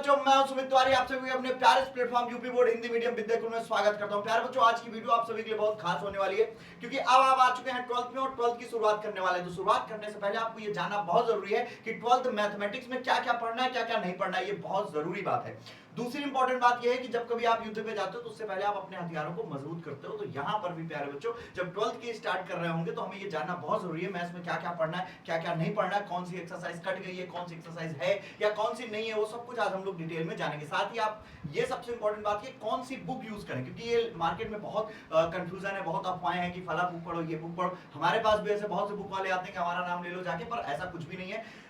बच्चों, मैं हूं सुमित तिवारी, आप सभी अपने प्यारे platform UP board Hindi medium Vidyakul में स्वागत करता हूं। प्यारे बच्चों, आज की वीडियो आप सभी के लिए बहुत खास होने वाली है, क्योंकि अब आप आ चुके हैं 12th में और 12th की शुरुआत करने वाले हैं। तो शुरुआत करने से पहले आपको ये जानना बहुत जरूरी है कि 12th मैथमेटिक्स में क्या क्या पढ़ना है, क्या क्या नहीं पढ़ना है। ये बहुत जरूरी बात है। दूसरी इंपॉर्टेंट बात यह है कि जब कभी आप युद्ध पे जाते हो तो उससे पहले आप अपने हथियारों को मजबूत करते हो। तो यहां पर भी प्यारे बच्चों, जब 12th की स्टार्ट कर रहे होंगे तो हमें ये जानना बहुत जरूरी है मैथ्स में क्या क्या पढ़ना है, क्या क्या नहीं पढ़ना है, कौन सी एक्सरसाइज कट गई है, कौन सी एक्सरसाइज है या कौन सी नहीं है, वो सब कुछ आज हम लोग डिटेल में जानेंगे। साथ ही आप ये सबसे इंपॉर्टेंट बात है कौन सी बुक यूज करें, क्योंकि ये मार्केट में बहुत कंफ्यूजन है, बहुत अफवाहें हैं कि फला बुक पढ़ो, ये बुक पढ़ो। हमारे पास भी ऐसे बहुत से बुक वाले आते हैं कि हमारा नाम ले लो जाके, पर ऐसा कुछ भी नहीं है।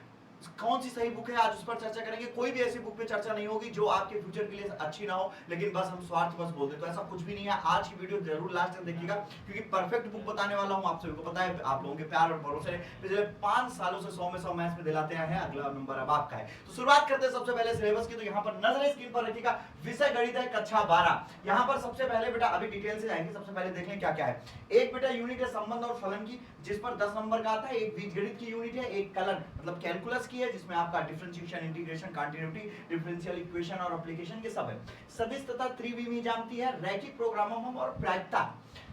कौन सी सही बुक है आज उस पर चर्चा करेंगे। कोई भी ऐसी बुक पे चर्चा नहीं होगी जो आपके फ्यूचर के लिए अच्छी ना हो, लेकिन बस हम स्वार्थ बस बोल दें, तो ऐसा कुछ भी नहीं है। आज की वीडियो जरूर लास्ट तक देखिएगा, क्योंकि परफेक्ट बुक बताने वाला हूं। आप सभी को पता है, आप लोगों के प्यार और भरोसे पिछले 5 सालों से 100 में 100 मैथ्स में दिलाते आए हैं। अगला नंबर अब आपका है। तो शुरुआत करते हैं सबसे पहले सिलेबस की। तो यहाँ पर नजर स्क्रीन पर रखिएगा, विषय गणित है कक्षा 12। यहाँ पर सबसे पहले बेटा अभी डिटेल से जाएंगे। सबसे पहले देख लें क्या क्या है। एक बेटा यूनिट है संबंध और फलन की, जिस पर 10 नंबर का आता है। एक बीजगणित की यूनिट है, एक कलन मतलब कैलकुलस की है, जिसमें आपका differentiation, integration, continuity, differential equation और एप्लीकेशन के सब है। सदिश तथा त्रिविमीय ज्यामिति है, रैखिक प्रोग्रामों और प्रायिकता।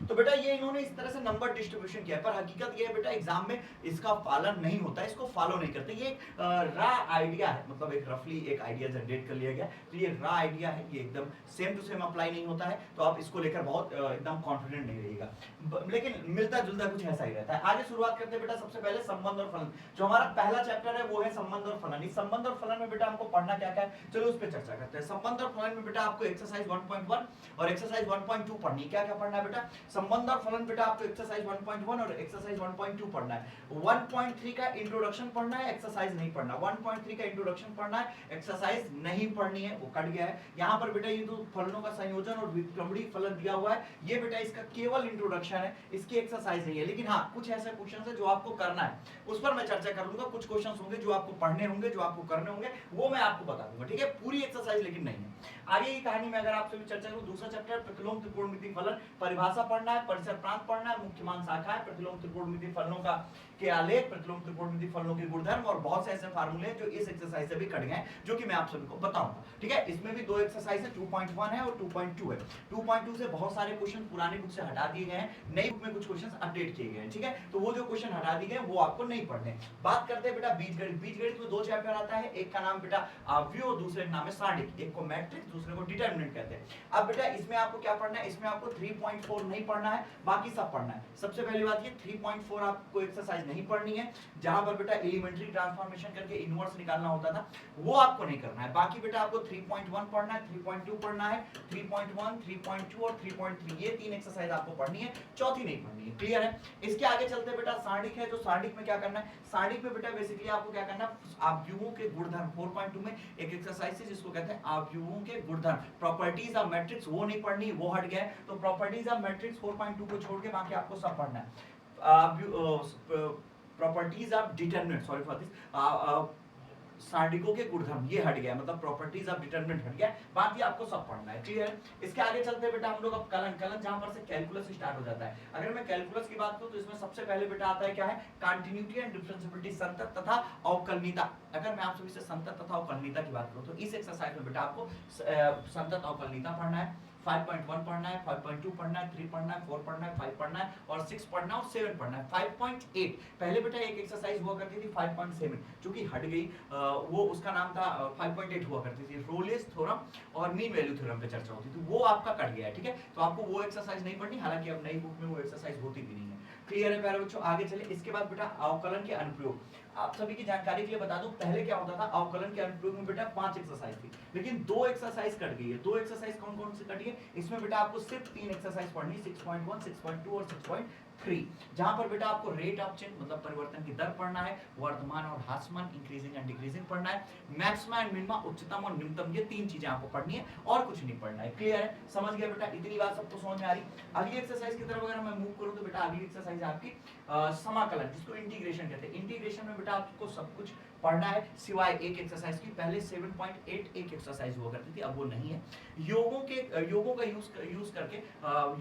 तो बेटा ये इन्होंने इस तरह से नंबर डिस्ट्रीब्यूशन किया है, पर हकीकत ये है बेटा एग्जाम में इसका पालन नहीं होता है, इसको फॉलो नहीं करते। ये रा आइडिया है, मतलब एक रफली एक आइडिया जनरेट कर लिया गया। तो ये रा आइडिया है, ये एकदम सेम टू सेम अप्लाई नहीं होता है। तो आप इसको लेकर बहुत एकदम कॉन्फिडेंट नहीं रहिएगा, लेकिन मिलता जुलता कुछ ऐसा ही रहता है। आगे शुरुआत करते हैं बेटा सबसे पहले संबंध और फलन। जो हमारा पहला चैप्टर है वो है संबंध और फलन। इस संबंध और फलन में बेटा हमको पढ़ना क्या क्या है, चलो उस पर चर्चा करते हैं। संबंध और फलन में बेटा आपको एक्सरसाइज 1.1 और एक्सरसाइज 1.2 पढ़नी है। क्या क्या पढ़ना है बेटा, संबंध और फलन बेटा आपको एक्सरसाइज 1.1 और एक्सरसाइज 1.2 पढ़ना है। 1.3 का इंट्रोडक्शन पढ़ना है, एक्सरसाइज नहीं पढ़ना। 1.3 का इंट्रोडक्शन पढ़ना है, एक्सरसाइज नहीं पढ़नी है, वो कट गया है। यहाँ पर बेटा ये तो फलनों का संयोजन और विक्रमणी फलन दिया हुआ है, ये बेटा इसका केवल इंट्रोडक्शन है, इसकी एक्सरसाइज नहीं है। लेकिन हाँ, कुछ ऐसे क्वेश्चन है जो आपको करना है, उस पर मैं चर्चा कर लूंगा। कुछ क्वेश्चन होंगे जो आपको पढ़ने होंगे, जो आपको करने होंगे, वो मैं आपको बता दूंगा, ठीक है। पूरी एक्सरसाइज लेकिन नहीं है। आगे की कहानी में अगर आपसे भी चर्चा करूं, दूसरा चैप्टर प्रतिलोम त्रिकोणमिति फलन, परिभाषा पढ़ना है, परिसर प्रांत पढ़ना है, मुख्य मान शाखा है, प्रतिलोम त्रिकोणमिति फलनों का के आलेख, प्रतिलोम त्रिकोणमिति फलनों के गुणधर्म और बहुत से ऐसे फार्मूले हैं जो इस एक्सरसाइज से भी कट गए, जो कि मैं आप सभी को बताऊंगा, ठीक है। इसमें भी दो एक्सरसाइज है, 2.1 है और 2.2 है। 2.2 से बहुत सारे क्वेश्चन पुरानी बुक से हटा दिए गए हैं, नई बुक में कुछ क्वेश्चन अपडेट किए गए हैं, ठीक है। तो वो जो क्वेश्चन हटा दिए गए वो आपको नहीं पढ़ने। बात करते हैं बेटा बीजगणित। बीजगणित में दो चैप्टर आता है, एक का नाम बेटा आव्यूह और दूसरे का नाम है सारणिक। एक को मैट्रिक्स, दूसरे को डिटरमिनेंट कहते हैं। अब बेटा इसमें आपको क्या पढ़ना है, इसमें आपको 3.4 नहीं पढ़ना है, बाकी सब पढ़ना है। सबसे पहली बात ये 3.4 आपको एक्सरसाइज नहीं पढ़नी है, जहां पर बेटा एलिमेंट्री ट्रांसफॉर्मेशन करके इनवर्स निकालना होता था, वो आपको नहीं करना है। बाकी बेटा आपको 3.1 पढ़ना है, 3.2 पढ़ना है, 3.1, 3.2 और 3.3 ये तीन एक्सरसाइज आपको पढ़नी है, चौथी नहीं पढ़नी है, क्लियर है। इसके आगे चलते हैं बेटा सारणिक है। जो सारणिक में क्या करना है, सारणिक में बेटा बेसिकली आपको क्या करना है, आव्यूहों के गुणधर्म 4.2 में एक एक्सरसाइज है जिसको कहते हैं आव्यूहों के गुणधर्म। प्रॉपर्टीज ऑफ मैट्रिक्स वो नहीं पढ़नी, वो हट गया है। तो प्रॉपर्टीज ऑफ मैट्रिक्स 4.2 को छोड़ के बाकी आपको सब पढ़ना है। Properties of determinant, sorry for this, सारणिकों के गुणधर्म ये हट गया, मतलब प्रॉपर्टीज ऑफ डिटरमिनेंट हट गया, बाकी आपको सब पढ़ना है, क्लियर। इसके आगे चलते हैं बेटा हम लोग अब कलन। कलन जहां पर से कैलकुलस स्टार्ट हो जाता है। अगर मैं कैलकुलस की बात करूं तो इसमें सबसे पहले बेटा आता है क्या है, कंटिन्यूटी एंड डिफरेंशिएबिलिटी, संतत तथा अवकलनीयता। अगर मैं आप सभी से संतत तथा अवकलनीयता की बात करूं तो इस एक्सरसाइज में बेटा आपको संतत अवकलनीयता पढ़ना है, 5.1 पढ़ना है, 5.2 पढ़ना है, 3 पढ़ना है, 4 पढ़ना है, 5 पढ़ना है और 6 पढ़ना है और 7 पढ़ना है। 5.8 पहले बेटा एक एक्सरसाइज हुआ करती थी 5.7, जो कि हट गई, वो उसका नाम था 5.8 हुआ करती थी, रोलेस थ्योरम और मीन वैल्यू थ्योरम पे चर्चा होती थी, वो आपका कट गया है, ठीक है। तो आपको वो एक्सरसाइज नहीं पढ़नी, हालांकि अब नई बुक में वो एक्सरसाइज होती भी नहीं है, क्लियर है प्यारे बच्चों। आगे चले। इसके बाद बेटा अवकलन के अनुप्रयोग। आप सभी की जानकारी के लिए बता दूं, पहले क्या होता था, अवकलन के अनुप्रयोग में बेटा 5 एक्सरसाइज थी, लेकिन 2 एक्सरसाइज कट गई है। 2 एक्सरसाइज कौन कौन सी कटी है, इसमें बेटा आपको सिर्फ 3 एक्सरसाइज पढ़नी, 6.1, 6.2 और 6.3, जहां पर बेटा आपको रेट ऑफ चेंज मतलब परिवर्तन की दर पढ़ना है, वर्धमान और ह्रासमान, इंक्रीजिंग एंड डिक्रीजिंग पढ़ना है, मैक्सिमा एंड मिनिमा, उच्चतम और निम्नतम, ये 3 चीजें आपको पढ़नी है और कुछ नहीं पढ़ना है, क्लियर है। समझ गया बेटा, इतनी बात सबको समझ में आ रही। अगली एक्सरसाइज की तरफ अगर मैं मूव करूं तो बेटा अगली एक्सरसाइज आपकी समाकलन, जिसको इंटीग्रेशन कहते हैं। इंटीग्रेशन में बेटा आपको सब कुछ पढ़ना है, सिवाय एक एक्सरसाइज की। पहले 7.8 एक एक्सरसाइज हुआ करती थी, अब वो नहीं है। योगों का यूज करके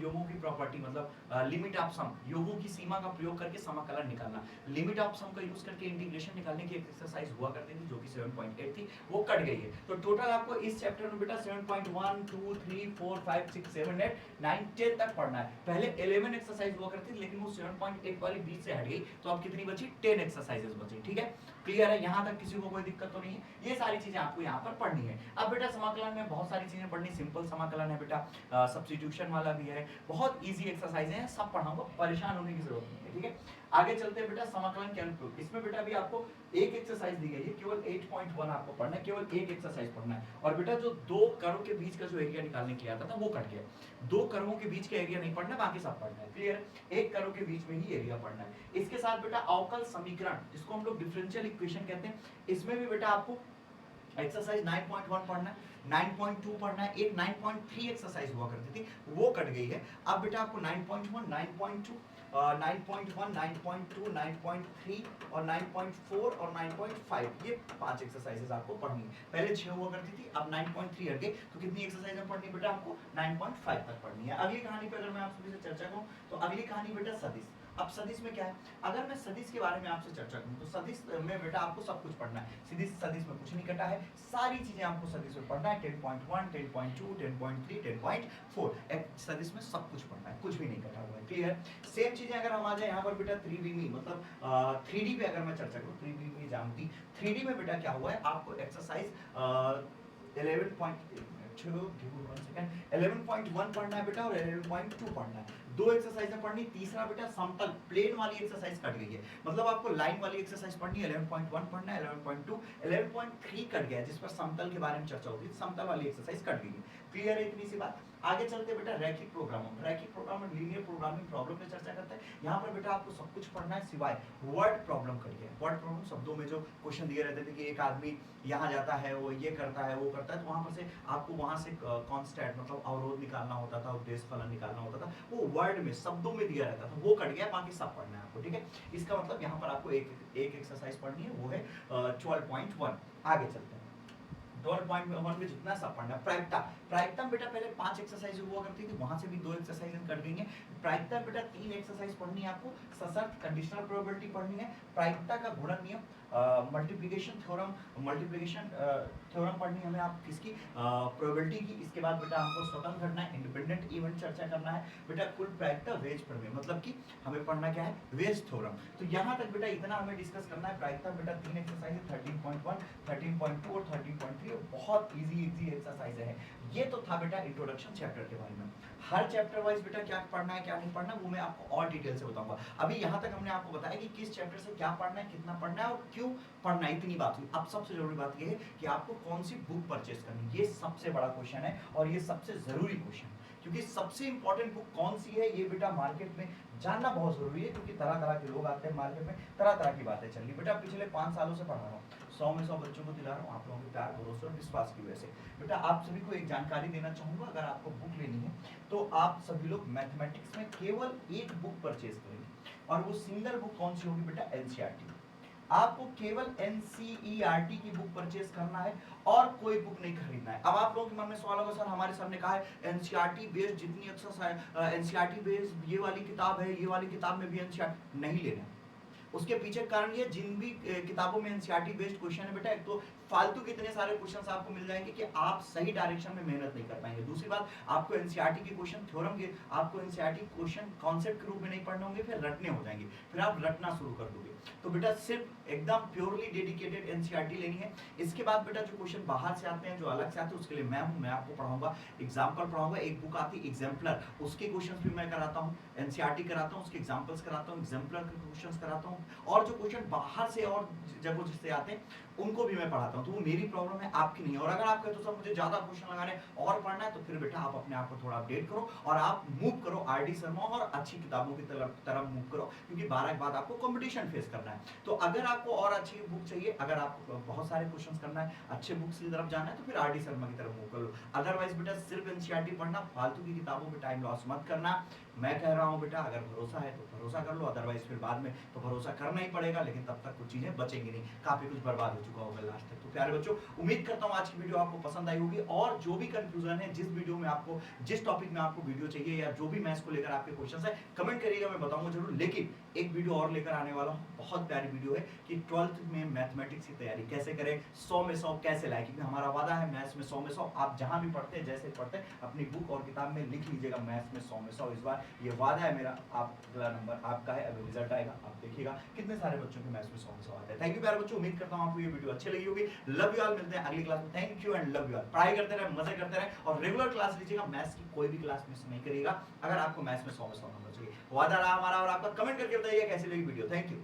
योगों की प्रॉपर्टी मतलब लिमिट ऑफ सम, योगों की सीमा का प्रयोग करके समाकलन निकालना, लिमिट ऑफ सम का यूज करके इंटीग्रेशन निकालने की एक्सरसाइज हुआ करती थी जो कि 7.8 थी, वो कट गई है। तो टोटल आपको इस चैप्टर में बेटा 7.1 2 3 4 5 6 7 8 9 10 तक पढ़ना है। पहले 11 एक्सरसाइज हुआ करती थी, लेकिन वो 7.8 वाली बीच से हट गई, तो अब कितनी बची? 10 एक्सरसाइजेस बची। ठीक है, क्लियर है? यहाँ तक किसी को कोई दिक्कत तो नहीं है? ये सारी चीजें आपको यहाँ पर पढ़नी है। अब बेटा समाकलन में बहुत सारी चीजें पढ़नी, सिंपल समाकलन है बेटा, सब्स्टिट्यूशन वाला भी है, बहुत इजी एक्सरसाइज है, सब पढ़ाऊंगा, परेशान होने की जरूरत नहीं है। ठीक है, आगे चलते हैं बेटा समाकलन के अनुप्रयोग। इसमें बेटा भी आपको एक एक्सरसाइज दी गई है, केवल 8.1 आपको पढ़ना है, केवल एक एक्सरसाइज पढ़ना है। और बेटा जो दो कर्व के बीच का जो एरिया निकालने के लिए आता था वो कट गया, दो कर्वों के बीच का एरिया नहीं पढ़ना, बाकी सब पढ़ना है। क्लियर? एक कर्व के बीच में ही एरिया पढ़ना है। इसके साथ बेटा अवकल समीकरण, जिसको हम लोग डिफरेंशियल इक्वेशन कहते हैं, इसमें भी बेटा आपको एक्सरसाइज 9.1 पढ़ना है, 9.2 पढ़ना है। एक 9.3 एक्सरसाइज हुआ करती थी, वो कट गई है। अब बेटा आपको 9.1 9.2 9.1 9.2 9.3 और 9.4 और 9.5 ये 5 एक्सरसाइजेस आपको पढ़नी है। पहले 6 हुआ करती थी, अब 9.3 हट गई, तो कितनी एक्सरसाइज पढ़नी बेटा? आपको 9.5 तक पढ़नी है। अगली कहानी पे अगर मैं आप सभी से चर्चा करूं तो अगली कहानी बेटा सदिश। अब सदिश में क्या है? अगर मैं सदिश के बारे में आपसे चर्चा करूं तो सदिश में बेटा आपको सब कुछ पढ़ना है। सदिश में कुछ नहीं कटा है, सारी चीजें आपको सदिश में पढ़ना है। 10.1 10.2 10.3 10.4 सदिश में सब कुछ पढ़ना है, कुछ भी नहीं कटा हुआ है। क्लियर? सेम चीजें अगर हम आ जाए यहाँ पर बेटा 3D में, मतलब 3D पे अगर मैं चर्चा करूँ, 3D में जानती, 3D में बेटा क्या हुआ है? आपको एक्सरसाइज 11.1 पढ़ना है बेटा और 11.2 पढ़ना है। दो एक्सरसाइज पढ़नी, तीसरा बेटा समतल प्लेन वाली एक्सरसाइज कट गई है, मतलब आपको लाइन वाली एक्सरसाइज पढ़नी है। 11.1 पढ़ना है, 11.2 11.3 कट गया है, जिस पर समतल के बारे में चर्चा होती है, समतल वाली एक्सरसाइज कट गई है। क्लियर है इतनी सी बात? आगे चलते बेटा रैखिक प्रोग्रामिंग। रैखिक प्रोग्रामिंग लीनियर प्रोग्रामिंग प्रॉब्लम में चर्चा करते हैं। यहाँ पर बेटा आपको सब कुछ पढ़ना है सिवाय वर्ड प्रॉब्लम करिए। वर्ड प्रॉब्लम शब्दों में जो क्वेश्चन दिए रहते थे कि एक आदमी यहाँ जाता है, वो ये करता है, वो करता है, तो वहां पर से आपको वहां से कांस्टेंट मतलब अवरोध निकालना होता था, उद्देश्य फलन निकालना होता था, वो वर्ड में शब्दों में दिया रहता था, वो कट गया, बाकी सब पढ़ना है आपको। ठीक है, इसका मतलब यहाँ पर आपको एक एक्सरसाइज पढ़नी है, वो है 12.1। आगे चलते हैं 12.1 में जितना सब पढ़ना है। प्रायिकता में बेटा पहले 5 एक्सरसाइज हुआ करती थी, वहां से भी 2 एक्सरसाइज कट गई है। प्रायिकता में बेटा 3 एक्सरसाइज पढ़नी है आपको, सशर्त कंडीशनल प्रोबेबिलिटी पढ़नी है, प्रायिकता का गुणन नियम, मल्टीप्लिकेशन थ्योरम पढ़नी है हमें आप किसकी? प्रोबेबिलिटी की। इसके बाद बेटा हमको स्वतंत्र घटना, इंडिपेंडेंट इवेंट चर्चा करना है। बेटा कुल प्रायिकता वेज प्रमेय, मतलब कि हमें पढ़ना क्या है? वेज थ्योरम। तो यहाँ तक बेटा इतना हमें डिस्कस करना है। प्रायिकता बेटा 3 एक्सरसाइज 13.1 13.2 और 13.3 बहुत इजी एक्सरसाइज है। ये तो था बेटा इंट्रोडक्शन चैप्टर के बारे में। हर चैप्टर वाइज बेटा क्या पढ़ना है क्या नहीं पढ़ना वो मैं आपको और डिटेल से बताऊंगा। अभी यहाँ तक हमने आपको बताया कि किस चैप्टर से क्या पढ़ना है, कितना पढ़ना है और क्यों पढ़ना है, इतनी बात हुई। अब सबसे जरूरी बात ये है कि आपको कौन सी बुक परचेस करनी है। ये सबसे बड़ा क्वेश्चन है और ये सबसे जरूरी क्वेश्चन है, क्योंकि सबसे इंपॉर्टेंट बुक कौन सी है ये बेटा मार्केट में जानना बहुत जरूरी है, क्योंकि तरह तरह के लोग आते हैं मार्केट में, तरह तरह की बातें चल रही। बेटा पिछले 5 सालों से पढ़ा रहा हूँ, 100 में 100 बच्चों को दिला रहा हूँ आप लोगों के प्यार, भरोसे और विश्वास की वजह से। बेटा आप सभी को एक जानकारी देना चाहूंगा, अगर आपको बुक लेनी है तो आप सभी लोग मैथमेटिक्स में केवल एक बुक परचेज करेंगे, और वो सिंगल बुक कौन सी होगी बेटा? एनसीईआरटी। आपको केवल एनसीईआरटी की बुक परचेज करना है और कोई बुक नहीं खरीदना है। अब आप लोगों के मन में सवाल होगा, सर हमारे सर ने कहा है एनसीईआरटी बेस्ड जितनी एक्सरसाइज एनसीईआरटी बेस्ड ये वाली किताब है, ये वाली किताब में भी एनसीईआरटी नहीं लेना है। उसके पीछे कारण ये, जिन भी किताबों में एनसीईआरटी बेस्ड क्वेश्चन है बेटा, एक तो फालतू के इतने सारे क्वेश्चंस आपको मिल जाएंगे कि आप सही डायरेक्शन में मेहनत नहीं कर पाएंगे। दूसरी बात, आपको एनसीईआरटी के क्वेश्चन थ्योरम के, आपको एनसीईआरटी क्वेश्चन कॉन्सेप्ट के रूप में नहीं पढ़ने होंगे, फिर रटने हो जाएंगे, फिर आप रटना शुरू कर दोगे। तो बेटा सिर्फ एकदम प्योरली डेडिकेटेड एनसीईआरटी लेनी है। इसके बाद बेटा जो क्वेश्चन बाहर से आते हैं, जो अलग से आते हैं, उसके लिए मैं हूं, मैं आपको पढ़ाऊंगा, एग्जाम्पल पढ़ाऊंगा। एक बुक आती है एग्जाम्पलर, उसके क्वेश्चंस भी मैं कराता हूँ, एनसीईआरटी कराता हूँ, उसके एग्जाम्पल्स कराता हूँ, एग्जाम्पलर के क्वेश्चंस कराता हूँ, और जो क्वेश्चन बाहर से और जगहों से आते हैं उनको भी मैं पढ़ाता हूँ, तो वो मेरी प्रॉब्लम है, आपकी नहीं है। और अगर आप कहते हो सर मुझे ज्यादा क्वेश्चन लगाने और पढ़ना है, तो फिर बेटा आप अपने आप को थोड़ा अपडेट करो और आप मूव करो आरडी शर्मा और अच्छी किताबों की तरफ मूव करो, क्योंकि 12 के बाद आपको कंपटीशन फेस करना है। तो अगर आपको और अच्छी बुक चाहिए, अगर आपको बहुत सारे क्वेश्चन करना है, अच्छे बुक्स की तरफ जाना है, तो फिर आरडी शर्मा की तरफ मूव कर लो। अदरवाइज बेटा सिर्फ एनसीईआरटी पढ़ना, फालतू की किताबों पे टाइम लॉस मत करना। मैं कह रहा हूँ बेटा अगर भरोसा है तो भरोसा कर लो, अदरवाइज फिर बाद में तो भरोसा करना ही पड़ेगा, लेकिन तब तक कुछ चीजें बचेंगी नहीं, काफी कुछ बर्बाद हो चुका होगा लास्ट तक। तो प्यारे बच्चों, उम्मीद करता हूँ आज की वीडियो आपको पसंद आई होगी, और जो भी कंफ्यूजन है, जिस वीडियो में आपको, जिस टॉपिक में आपको वीडियो चाहिए, या जो भी मैथ्स को लेकर आपके क्वेश्चन है, कमेंट करिएगा, मैं बताऊंगा जरूर। लेकिन एक वीडियो और लेकर आने वाला हूँ, बहुत प्यारी वीडियो है कि 12th में मैथमेटिक्स की तैयारी कैसे करें, 100 में 100 कैसे लाए, क्योंकि हमारा वादा है मैथ्स में 100 में 100। आप जहां भी पढ़ते हैं, जैसे पढ़ते हैं, अपनी बुक और किताब में लिख लीजिएगा मैथ्स में 100 में 100 इस बार, ये वादा है मेरा। आप अगला नंबर आपका है, अभी रिजल्ट आएगा, आप देखिएगा कितने सारे बच्चों के मैथ्स में 100 में 100 आते हैं। थैंक यू प्यारे बच्चों, उम्मीद करता हूं आपको ये वीडियो अच्छी लगी होगी। लव यू ऑल, मिलते हैं अगली क्लास में। Thank you and love you all. पढ़ाई करते रहे, मजे करते रहे, और रेगुलर क्लास लीजिएगा, मैथ्स की कोई भी क्लास मिस नहीं करिएगा, अगर आपको मैथ्स में 100 में 100 नंबर चाहिए। वादा रहा हमारा और आपका। कमेंट करके बताइए कैसी लगी वीडियो। Thank you.